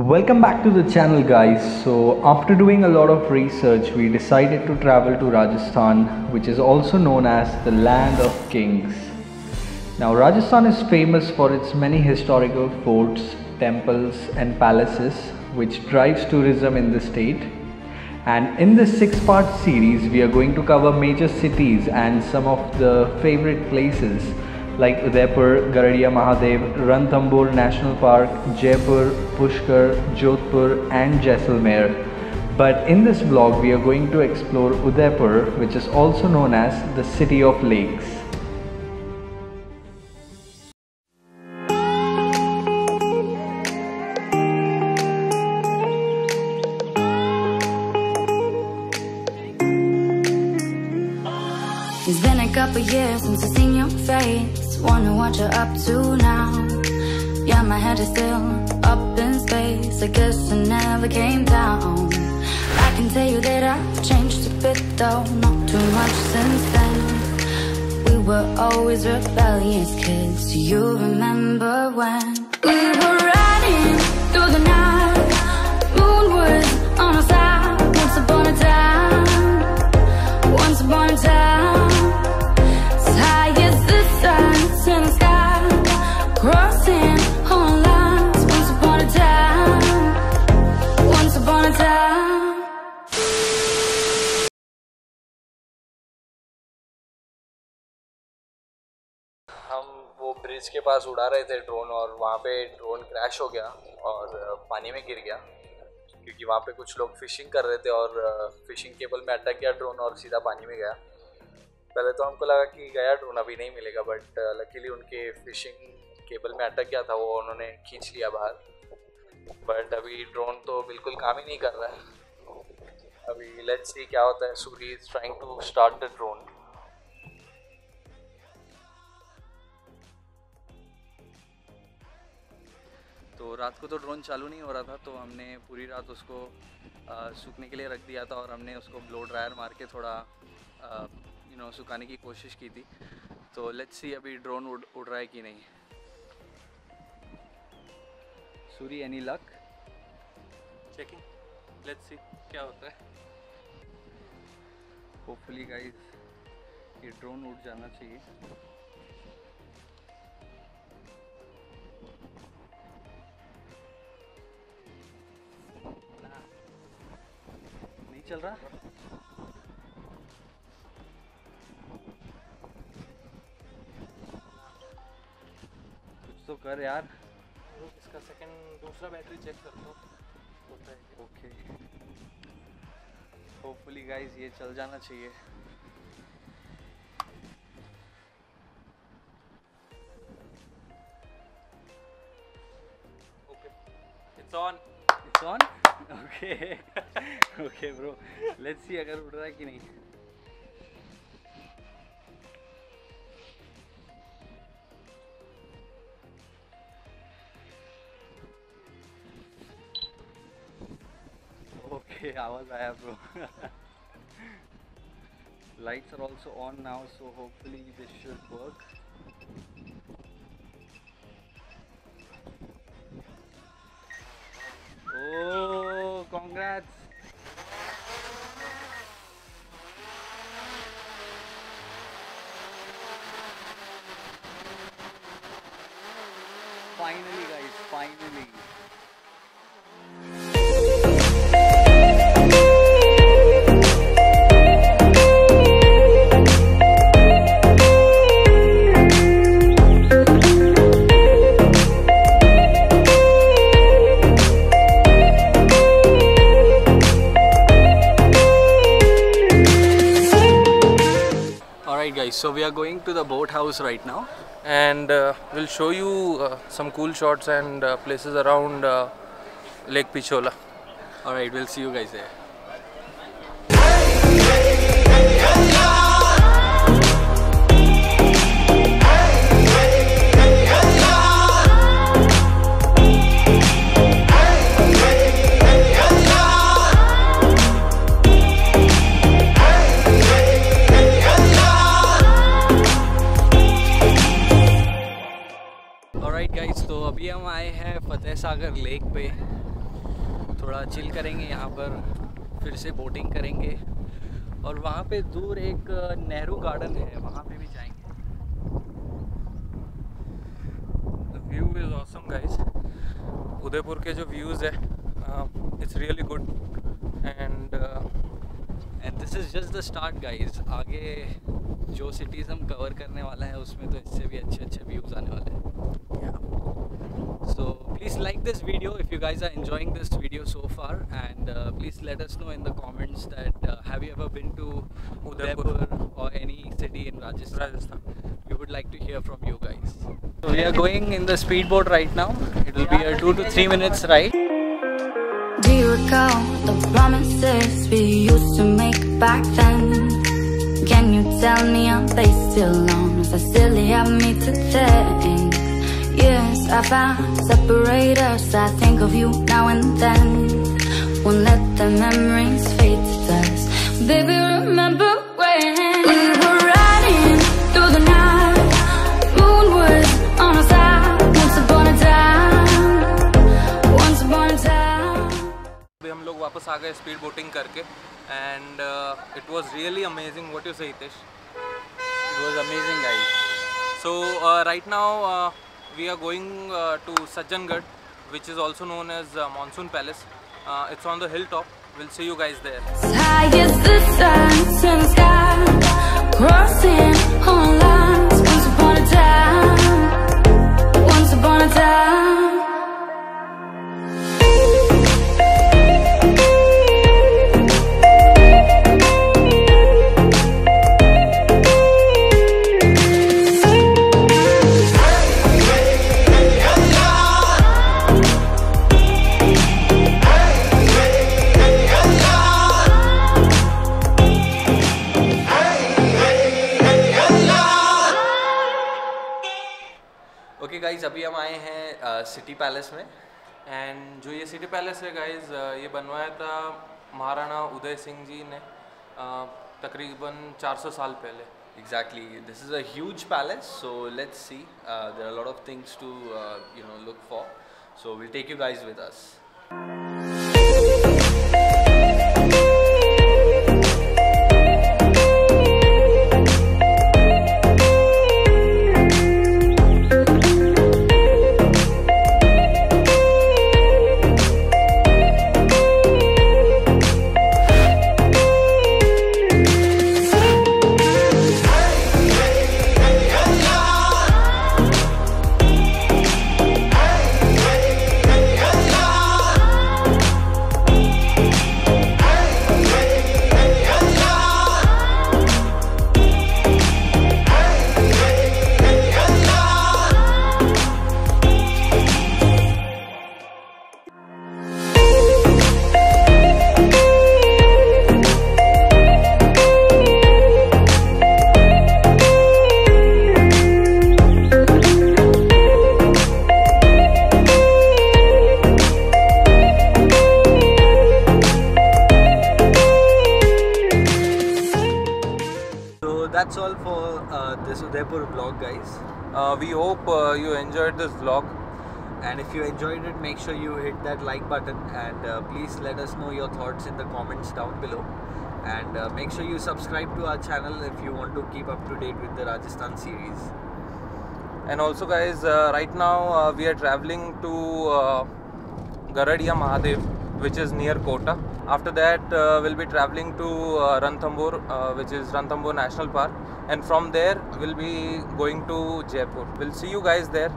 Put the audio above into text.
Welcome back to the channel, guys. So after doing a lot of research, we decided to travel to Rajasthan, which is also known as the land of kings. Now Rajasthan is famous for its many historical forts, temples and palaces, which drives tourism in the state. And in this 6-part series, we are going to cover major cities and some of the favorite places like Udaipur, Garadiya Mahadev, Ranthambore National Park, Jaipur, Pushkar, Jodhpur and Jaisalmer. But in this vlog we are going to explore Udaipur, which is also known as the City of Lakes. It's been a couple years since I've seen your face. Wonder what you're up to now. Yeah, my head is still up in space. I guess I never came down. I can tell you that I've changed a bit though. Not too much since then. We were always rebellious kids. Do you remember when we were riding through the night? Moon was on our side. Once upon a time. Once upon a time. In the sky, crossing all lines. Once upon a time, once upon a time. हम वो bridge के पास उड़ा रहे थे drone और वहाँ पे drone crash हो गया और पानी में गिर गया क्योंकि वहाँ पे कुछ लोग फिशिंग कर रहे थे और फिशिंग केबल में अटक गया ड्रोन और सीधा पानी में गया। पहले तो हमको लगा कि गया ड्रोन अभी नहीं मिलेगा, बट लकीली उनके फिशिंग केबल में अटक गया था, वो उन्होंने खींच लिया बाहर। बट अभी ड्रोन तो बिल्कुल काम ही नहीं कर रहा है। अभी लेट्स सी क्या होता है। Suri is trying to start the drone. तो रात को तो ड्रोन चालू नहीं हो रहा था, तो हमने पूरी रात उसको सूखने के लिए रख दिया था और हमने उसको ब्लो ड्रायर मार के थोड़ा सुखाने की कोशिश की थी। तो लेट्स सी अभी ड्रोन उड़ रहा है कि नहीं। Suri, any luck? Checking, let's see क्या होता है। होपफुली गाइस ये ड्रोन उड़ जाना चाहिए। नहीं चल रहा। तो कर यार। इसका दूसरा बैटरी चेक कर लो होता है। ओके, होपफुली गाइस ये चल जाना चाहिए। Okay, it's on. It's on. Okay okay bro, let's see अगर उड़ रहा है कि नहीं। Okay, आवाज आया bro. Lights are also on now, so hopefully this should work. Oh, congrats! Finally guys, finally. So we are going to the boat house right now, and we'll show you some cool shots and places around Lake Pichola. Alright, we'll see you guys there. अभी हम आए हैं Fateh Sagar lake पे थोड़ा chill करेंगे यहाँ पर, फिर से बोटिंग करेंगे और वहाँ पे दूर एक नेहरू गार्डन है, वहाँ पे भी जाएंगे। The view is awesome guys. Udaipur के जो व्यूज़ है it's really good and this is just the start guys. आगे जो सिटीज़ हम कवर करने वाला है उसमें तो इससे भी अच्छे व्यूज़ आने वाले हैं। So please like this video if you guys are enjoying this video so far, and please let us know in the comments that have you ever been to Udaipur or any city in Rajasthan. We would like to hear from you guys. So we are going in the speedboat right now. It will be a 2 to 3 minutes ride. Do you recall the promises we used to make back then? Can you tell me are they still on? As I still have me to think. Yes, I found separate us. I think of you now and then. Won't let the memories fade to dust. Baby, remember when we were riding through the night? Moon was on our side. Once upon a time. Once upon a time. अभी हम लोग वापस आ गए speed boating करके and it was really amazing. What you say, Hitesh? It was amazing guys. So right now we are going to Sajjangarh, which is also known as Monsoon Palace. It's on the hilltop. We'll see you guys there. High as the sun in the sky, crossing on lines. Once upon a time, once upon a time. Okay guys, अभी हम आए हैं city palace में। And जो ये city palace है guys, ये बनवाया था महाराणा उदय सिंह जी ने तकरीबन 400 साल पहले। Exactly, this is a huge palace, so let's see. There are a lot of things to look for, so we'll take you guys with us. That's all for this Udaipur vlog guys. We hope you enjoyed this vlog, and if you enjoyed it, make sure you hit that like button, and please let us know your thoughts in the comments down below, and make sure you subscribe to our channel if you want to keep up to date with the Rajasthan series. and also guys, right now we are traveling to Garadiya Mahadev, which is near Kota. After that we'll be traveling to Ranthambore, which is Ranthambore National Park, and from there we'll be going to Jaipur. We'll see you guys there.